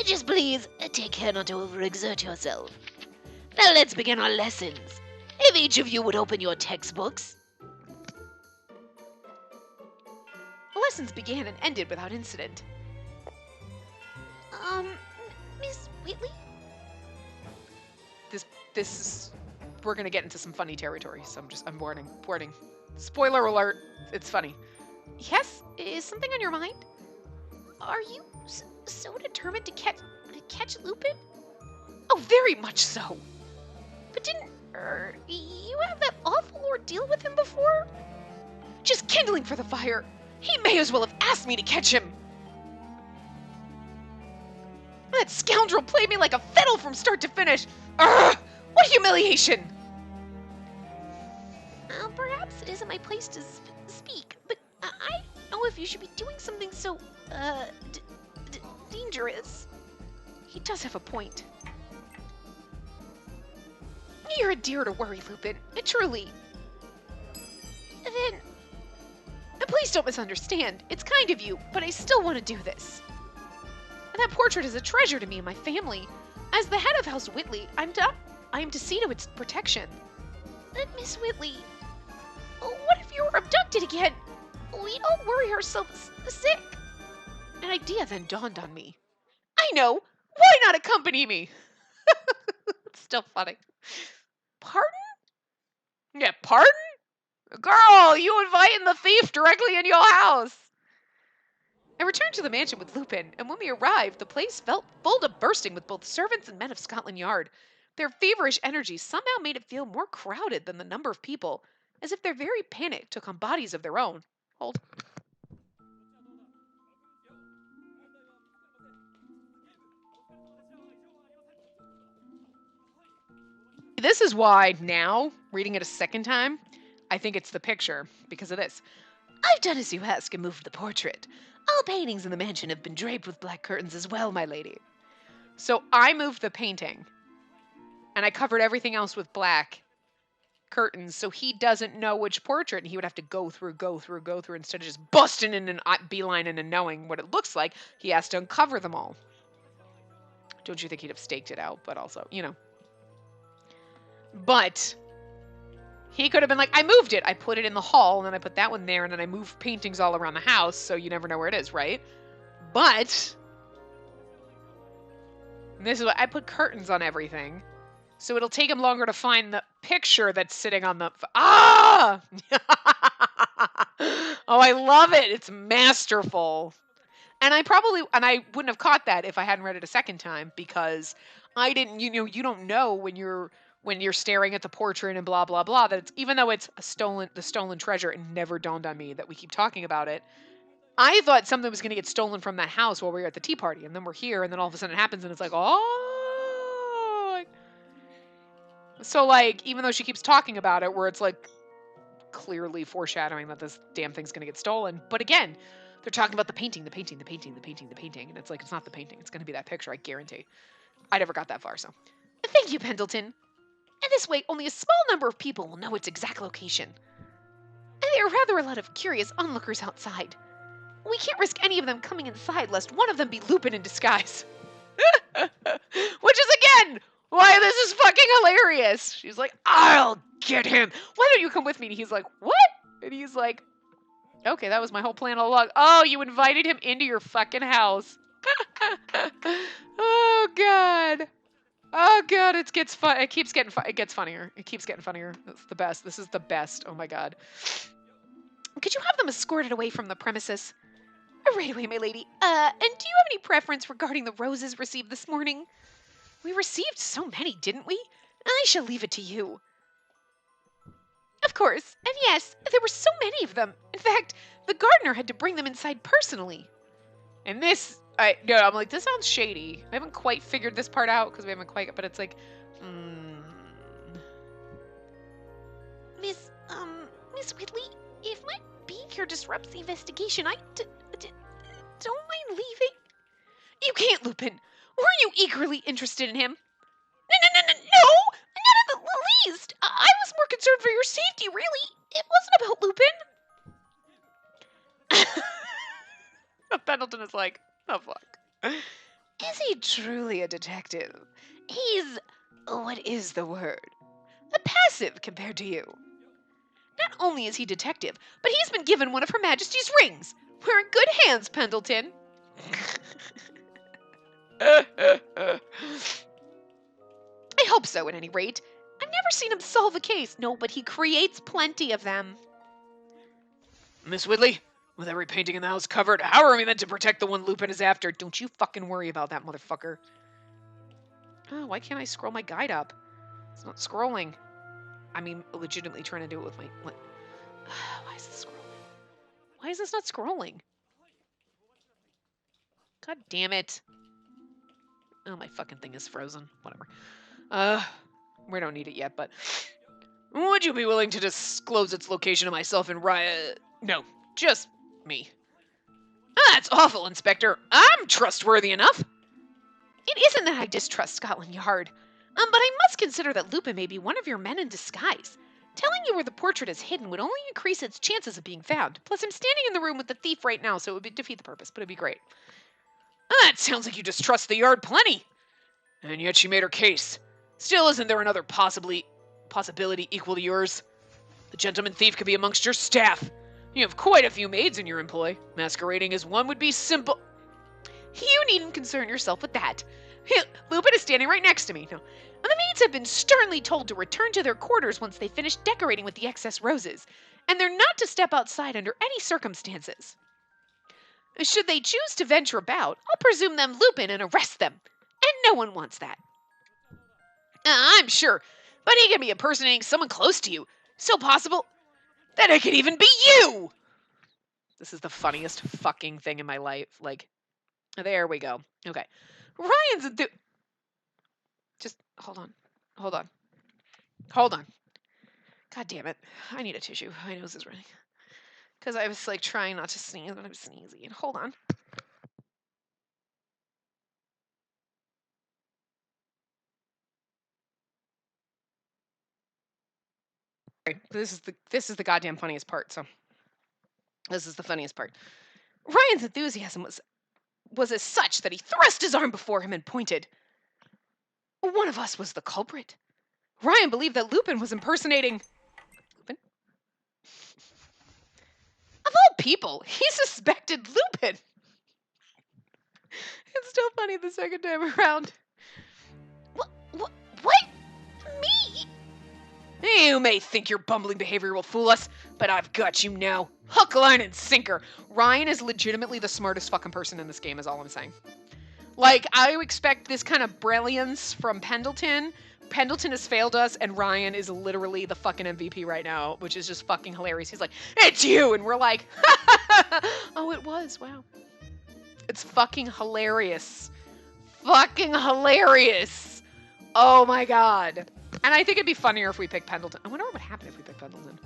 Just please, take care not to overexert yourself. Now let's begin our lessons. If each of you would open your textbooks. Lessons began and ended without incident. Miss Whitley? This is... We're gonna get into some funny territory, so I'm warning. Spoiler alert, it's funny. Yes? Is something on your mind? Are you so determined to catch Lupin? Oh, very much so. But didn't you have that awful ordeal with him before? Just kindling for the fire. He may as well have asked me to catch him. That scoundrel played me like a fiddle from start to finish. Urgh! What humiliation! Perhaps it isn't my place to speak, but I don't know if you should be doing something so, dangerous. He does have a point. You're a dear to worry, Lupin. Truly. Then... Please don't misunderstand. It's kind of you, but I still want to do this. That portrait is a treasure to me and my family. As the head of House Whitley, I am to see to its protection. Miss Whitley, what if you were abducted again? We don't worry ourselves sick. An idea then dawned on me. I know! Why not accompany me? It's still funny. Pardon? Yeah, pardon? Girl, you inviting the thief directly in your house. I returned to the mansion with Lupin, and when we arrived, the place felt full to bursting with both servants and men of Scotland Yard. Their feverish energy somehow made it feel more crowded than the number of people, as if their very panic took on bodies of their own. Hold. This is why now, reading it a second time, I think it's the picture, because of this. I've done as you ask and moved the portrait. All paintings in the mansion have been draped with black curtains as well, my lady. So I moved the painting, and I covered everything else with black curtains, so he doesn't know which portrait, and he would have to go through, instead of just busting in and beeline and knowing what it looks like. He has to uncover them all. Don't you think he'd have staked it out? But also, you know. But he could have been like, I moved it. I put it in the hall, and then I put that one there, and then I moved paintings all around the house, so you never know where it is, right? But this is what I put curtains on everything, so it'll take him longer to find the picture that's sitting on the... Ah! Oh, I love it. It's masterful. And I wouldn't have caught that if I hadn't read it a second time, because I didn't, you don't know when you're staring at the portrait and blah, blah, blah, that it's, even though it's the stolen treasure, it never dawned on me that we keep talking about it. I thought something was going to get stolen from that house while we were at the tea party, and then we're here, and then all of a sudden it happens, and it's like, oh. So, like, even though she keeps talking about it, where it's, like, clearly foreshadowing that this damn thing's going to get stolen. But again, they're talking about the painting, and it's like, it's not the painting. It's going to be that picture, I guarantee. I never got that far, so. Thank you, Pendleton. And this way, only a small number of people will know its exact location. And there are rather a lot of curious onlookers outside. We can't risk any of them coming inside lest one of them be Lupin in disguise. Which is, again, why this is fucking hilarious. She's like, I'll get him. Why don't you come with me? And he's like, what? And he's like, okay, that was my whole plan all along. Oh, you invited him into your fucking house. Oh, God. Oh, God, it gets fun. It keeps getting it gets funnier. It keeps getting funnier. It's the best. This is the best. Oh, my God. Could you have them escorted away from the premises? Right away, my lady. And do you have any preference regarding the roses received this morning? We received so many, didn't we? I shall leave it to you. Of course. And yes, there were so many of them. In fact, the gardener had to bring them inside personally. And this, I'm like, this sounds shady. I haven't quite figured this part out because we haven't quite, but it's like, Miss Whitley, if my being here disrupts the investigation, I don't mind leaving. You can't, Lupin. Were you eagerly interested in him? No, not in the least. I was more concerned for your safety, really. It wasn't about Lupin. Pendleton is like, oh, fuck. Is he truly a detective? He's, what is the word? A passive compared to you. Not only is he detective, but he's been given one of Her Majesty's rings. We're in good hands, Pendleton. I hope so, at any rate. I've never seen him solve a case. No, but he creates plenty of them. Miss Whitley, with every painting in the house covered, how are we meant to protect the one Lupin is after? Don't you fucking worry about that, motherfucker. Oh, why can't I scroll my guide up? It's not scrolling. I mean, legitimately trying to do it with my... Why is this scrolling? Why is this not scrolling? God damn it. Oh, my fucking thing is frozen. Whatever. We don't need it yet, but... Would you be willing to disclose its location to myself and Riot? No, just me. That's awful, Inspector. I'm trustworthy enough. It isn't that I distrust Scotland Yard. But I must consider that Lupin may be one of your men in disguise. Telling you where the portrait is hidden would only increase its chances of being found. Plus, I'm standing in the room with the thief right now, so it would defeat the purpose, but it'd be great. It sounds like you distrust the Yard plenty. And yet she made her case. Still, isn't there another possibility equal to yours? The gentleman thief could be amongst your staff. You have quite a few maids in your employ. Masquerading as one would be simple. You needn't concern yourself with that. Lupin is standing right next to me. No. And the maids have been sternly told to return to their quarters once they finish decorating with the excess roses. and they're not to step outside under any circumstances. Should they choose to venture about, I'll presume them Lupin and arrest them, and no one wants that. I'm sure, but he can be impersonating someone close to you, so possible that it could even be you! This is the funniest fucking thing in my life. Like, there we go. Okay. Ryan's just, hold on. Hold on. Hold on. God damn it. I need a tissue. My nose is running. Because I was, like, trying not to sneeze when I'm sneezing. Hold on. This is the goddamn funniest part, so. This is the funniest part. Ryan's enthusiasm was as such that he thrust his arm before him and pointed. One of us was the culprit. Ryan believed that Lupin was impersonating... Lupin? Of all people, he suspected Lupin. It's still funny the second time around. What? Me? You may think your bumbling behavior will fool us, but I've got you now. Hook, line, and sinker. Ryan is legitimately the smartest fucking person in this game, is all I'm saying. Like, I expect this kind of brilliance from Pendleton. Pendleton has failed us, and Ryan is literally the fucking MVP right now, which is just fucking hilarious. He's like, it's you! And we're like, oh, it was. Wow. It's fucking hilarious. Fucking hilarious. Oh my god. And I think it'd be funnier if we picked Pendleton. I wonder what would happen if we picked Pendleton.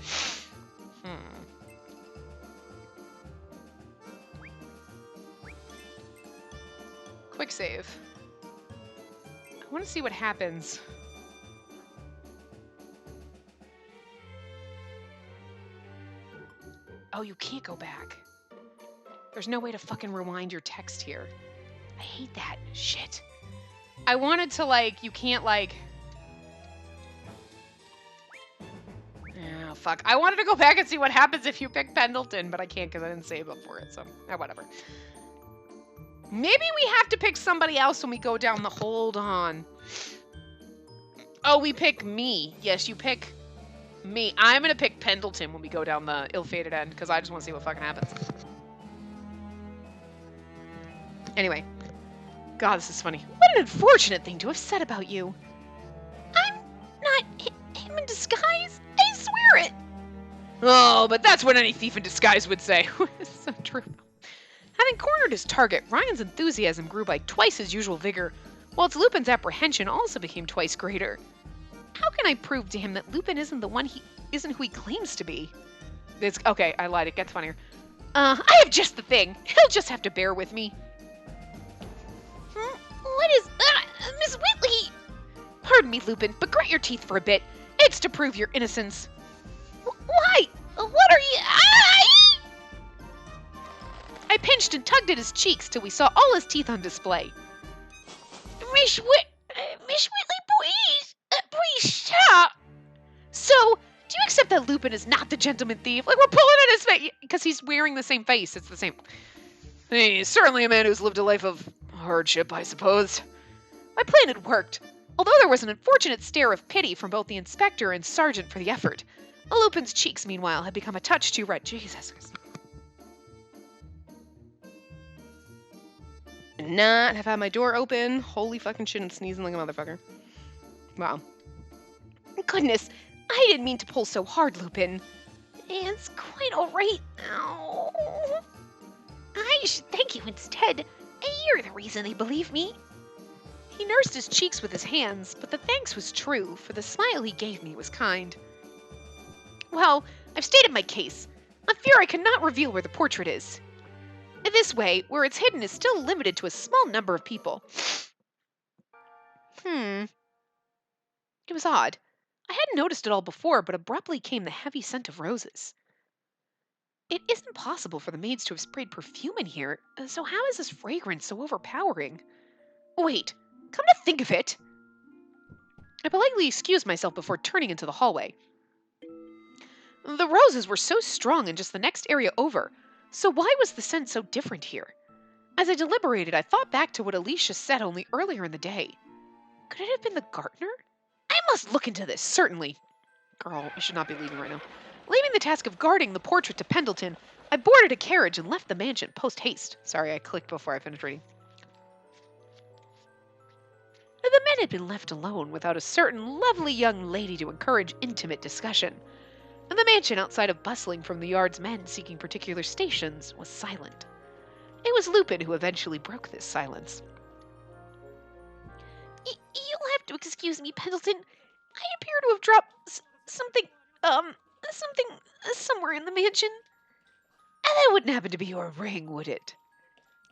Quick save. I want to see what happens. Oh, you can't go back. There's no way to fucking rewind your text here. I hate that. Shit. I wanted to, like, you can't, like... Oh, fuck. I wanted to go back and see what happens if you pick Pendleton, but I can't because I didn't save up for it, so, whatever. Maybe we have to pick somebody else when we go down the... Hold on. Oh, we pick me. Yes, you pick me. I'm going to pick Pendleton when we go down the ill-fated end, because I just want to see what fucking happens. Anyway. God, this is funny. What an unfortunate thing to have said about you. I'm not him in disguise. I swear it. Oh, but that's what any thief in disguise would say. It's so true. Having cornered his target, Ryan's enthusiasm grew by twice his usual vigor, whilst Lupin's apprehension also became twice greater. How can I prove to him that Lupin isn't who he claims to be? It's okay, I lied, it gets funnier. I have just the thing. He'll just have to bear with me. What is... Miss Whitley! Pardon me, Lupin, but grit your teeth for a bit. It's to prove your innocence. Why? What are you... I pinched and tugged at his cheeks till we saw all his teeth on display. Miss Whitley, please stop. So, do you accept that Lupin is not the gentleman thief? Like, we're pulling at his face, because he's wearing the same face. It's the same. He's certainly a man who's lived a life of hardship, I suppose. My plan had worked, although there was an unfortunate stare of pity from both the inspector and sergeant for the effort. Lupin's cheeks, meanwhile, had become a touch too red. Jesus. Not have had my door open. Holy fucking shit, I'm sneezing like a motherfucker. Wow. Goodness, I didn't mean to pull so hard, Lupin. It's quite all right. Ow. I should thank you instead. You're the reason they believe me. He nursed his cheeks with his hands, but the thanks was true, for the smile he gave me was kind. Well, I've stated my case. I fear I cannot reveal where the portrait is. This way, where it's hidden is still limited to a small number of people. It was odd. I hadn't noticed it all before, but abruptly came the heavy scent of roses. It isn't possible for the maids to have sprayed perfume in here, so how is this fragrance so overpowering? Wait, come to think of it! I politely excused myself before turning into the hallway. The roses were so strong in just the next area over, so why was the scent so different here? As I deliberated, I thought back to what Alicia said only earlier in the day. Could it have been the gardener? I must look into this, certainly. Girl, I should not be leaving right now. Leaving the task of guarding the portrait to Pendleton, I boarded a carriage and left the mansion post-haste. Sorry, I clicked before I finished reading. The men had been left alone without a certain lovely young lady to encourage intimate discussion, and the mansion, outside of bustling from the yard's men seeking particular stations, was silent. It was Lupin who eventually broke this silence. You'll have to excuse me, Pendleton. I appear to have dropped something, somewhere in the mansion. And that wouldn't happen to be your ring, would it?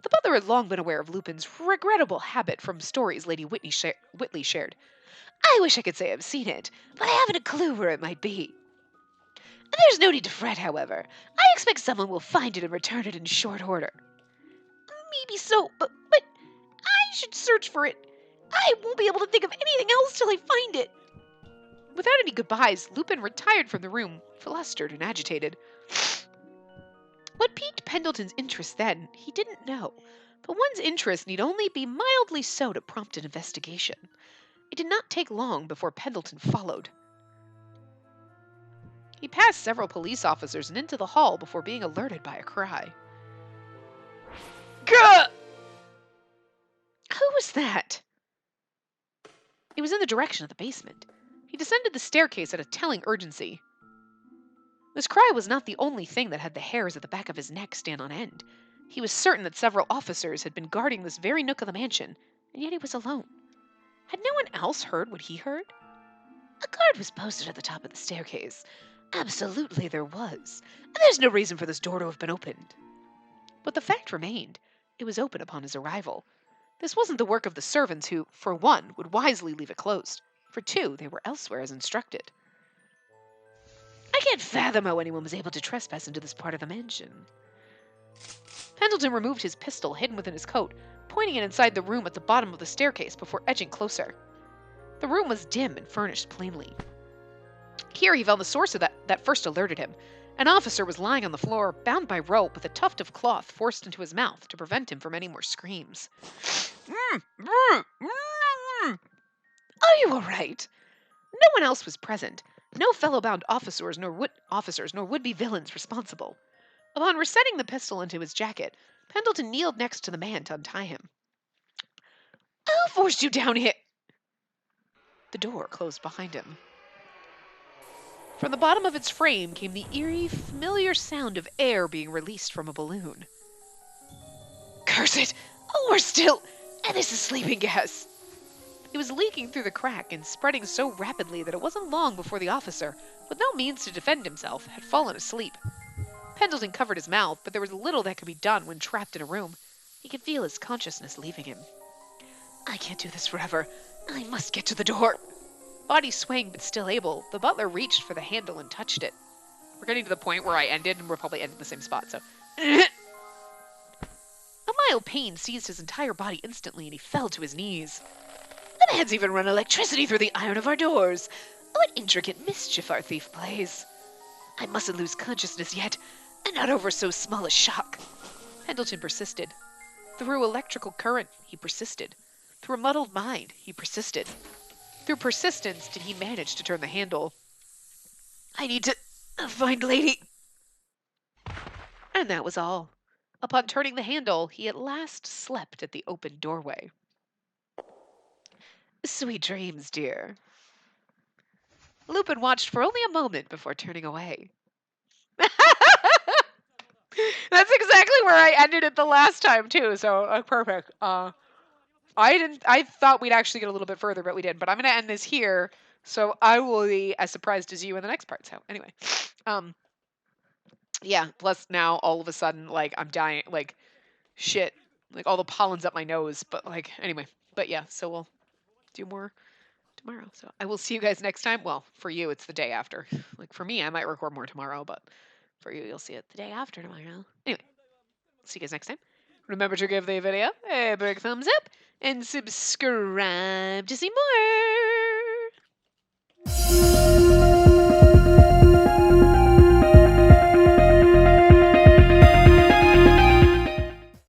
The butler had long been aware of Lupin's regrettable habit from stories Lady Whitley shared. I wish I could say I've seen it, but I haven't a clue where it might be. There's no need to fret, however. I expect someone will find it and return it in short order. Maybe so, but I should search for it. I won't be able to think of anything else till I find it. Without any goodbyes, Lupin retired from the room, flustered and agitated. What piqued Pendleton's interest then, he didn't know, but one's interest need only be mildly so to prompt an investigation. It did not take long before Pendleton followed. He passed several police officers and into the hall before being alerted by a cry. Gah! Who was that? It was in the direction of the basement. He descended the staircase at a telling urgency. This cry was not the only thing that had the hairs at the back of his neck stand on end. He was certain that several officers had been guarding this very nook of the mansion, and yet he was alone. Had no one else heard what he heard? A guard was posted at the top of the staircase. Absolutely there was, and there's no reason for this door to have been opened. But the fact remained, it was open upon his arrival. This wasn't the work of the servants who, for one, would wisely leave it closed. For two, they were elsewhere as instructed. I can't fathom how anyone was able to trespass into this part of the mansion. Pendleton removed his pistol hidden within his coat, pointing it inside the room at the bottom of the staircase before edging closer. The room was dim and furnished plainly. Here he found the source of that first alerted him. An officer was lying on the floor, bound by rope with a tuft of cloth forced into his mouth to prevent him from any more screams. Are you all right? No one else was present. No fellow-bound officers nor would-be villains responsible. Upon resetting the pistol into his jacket, Pendleton kneeled next to the man to untie him. Who forced you down here? The door closed behind him. From the bottom of its frame came the eerie, familiar sound of air being released from a balloon. Curse it! Oh, we're still... And this is sleeping gas! It was leaking through the crack and spreading so rapidly that it wasn't long before the officer, with no means to defend himself, had fallen asleep. Pendleton covered his mouth, but there was little that could be done when trapped in a room. He could feel his consciousness leaving him. I can't do this forever. I must get to the door. Body swaying but still able, the butler reached for the handle and touched it. We're getting to the point where I ended, and we're probably ending the same spot, so... A mild pain seized his entire body instantly, and he fell to his knees. The man's even run electricity through the iron of our doors. What intricate mischief our thief plays. I mustn't lose consciousness yet, and not over so small a shock. Pendleton persisted. Through electrical current, he persisted. Through a muddled mind, he persisted. Through persistence did he manage to turn the handle. I need to find Lady. And that was all. Upon turning the handle, he at last slept at the open doorway. Sweet dreams, dear. Lupin watched for only a moment before turning away. That's exactly where I ended it the last time, too, so perfect. I thought we'd actually get a little bit further, but we did. But I'm going to end this here, so I will be as surprised as you in the next part. So anyway, yeah, plus now all of a sudden, like, I'm dying, like, shit, like, all the pollen's up my nose, but, like, anyway. But yeah, so we'll do more tomorrow. So I will see you guys next time. Well, for you, it's the day after. Like, for me, I might record more tomorrow, but for you, you'll see it the day after tomorrow. Anyway, see you guys next time. Remember to give the video a big thumbs up and subscribe to see more.